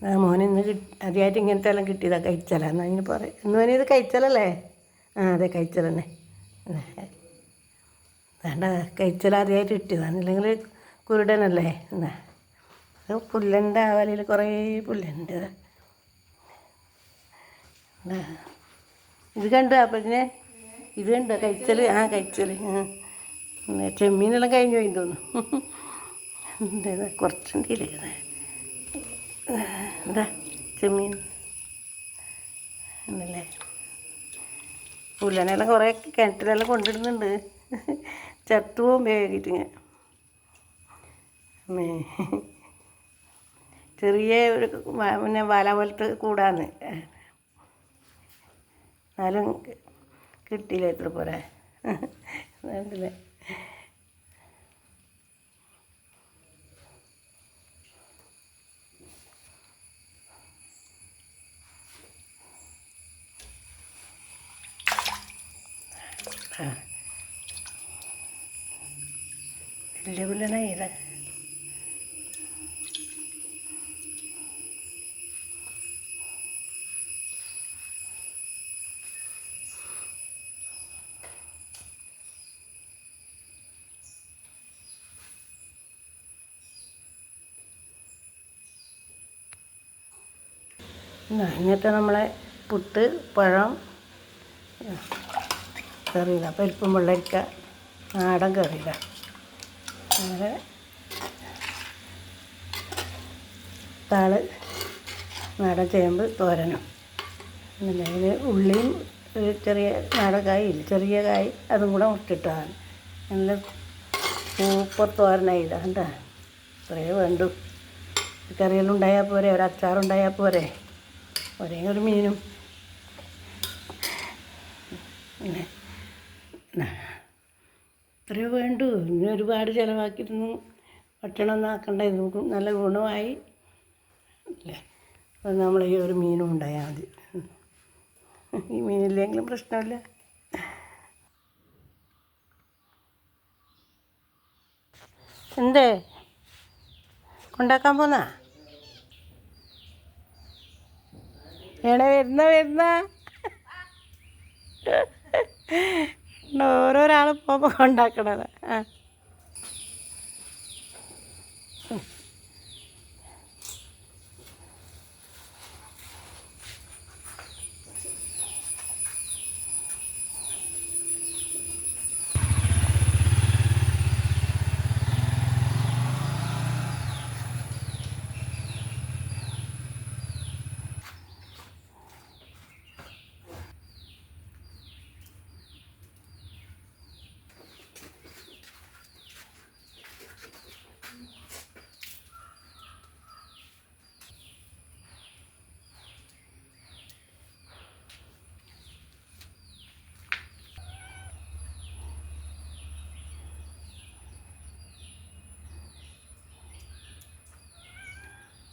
മോനെ ഇന്ന് ആദ്യമായിട്ട് ഇങ്ങനത്തെ എല്ലാം കിട്ടിയതാണ് കഴിച്ചാലോ എന്നാൽ ഇങ്ങനെ പറയും ഇന്ന് മോനെ ഇത് കഴിച്ചാലല്ലേ അതെ കഴിച്ചാൽ തന്നെ വേണ്ട കഴിച്ചാൽ ആദ്യമായിട്ട് കിട്ടിയതാണ് ഇല്ലെങ്കിൽ കുരുടനല്ലേ എന്നാ അത് പുല്ലുണ്ട് ആ വലയിൽ കുറേ പുല്ലുണ്ട് ഇത് കണ്ടു അപ്പഴേ ഇത് കണ്ടോ കഴിച്ചൽ കഴിച്ചൽ ചെമ്മീനെല്ലാം കഴിഞ്ഞു പോയി തോന്നുന്നു കുറച്ചുണ്ടില്ലേ എന്താ ചെമ്മീൻ എന്നല്ലേ പുല്ലനെല്ലാം കുറേ കിണറ്റിലെല്ലാം കൊണ്ടിടുന്നുണ്ട് ചത്തുപോകും വേഗിട്ടിങ്ങ് ചെറിയ ഒരു പിന്നെ വല പോലത്തെ കൂടാന്ന് എന്നാലും കിട്ടിയില്ല എത്ര പോരാ വേണ്ടല്ലേ വലിയ പുല്ലനാ ഇതാ ഇങ്ങനത്തെ നമ്മളെ പുട്ട് പഴം കറിയില്ല പരിപ്പും വെള്ളരിക്ക നാടൻ കറിയില്ല അങ്ങനെ താള് നാടൻ ചേമ്പ് തോരനും പിന്നെ അതിന് ഉള്ളിയും ഒരു ചെറിയ നാടൻ കായില്ല ചെറിയ കായ് അതും കൂടെ മുട്ടിട്ടതാണ് നല്ല സൂപ്പർ തോരനായി ഇതാണ്ടാ ഇത്രയേ വേണ്ടു കറിയെല്ലാം ഉണ്ടായാൽ പോരെ ഒരു അച്ചാറുണ്ടായാൽ പോരെ ഒരേ ഒരു മീനും പിന്നെ ഇത്രയേ വേണ്ടു ഇനി ഒരുപാട് ചിലവാക്കിയിട്ടൊന്നും ഭക്ഷണമൊന്നും ആക്കണ്ട ഇത് നമുക്ക് നല്ല ഗുണമായി അല്ലേ അപ്പം നമ്മൾ ഈ ഒരു മീനും ഉണ്ടായാൽ മതി ഈ മീനില്ലെങ്കിലും പ്രശ്നമില്ല എന്തേ ഉണ്ടാക്കാൻ പോന്നാ വരുന്ന ഓരോരാൾ പോകുമ്പോൾ ഉണ്ടാക്കണത്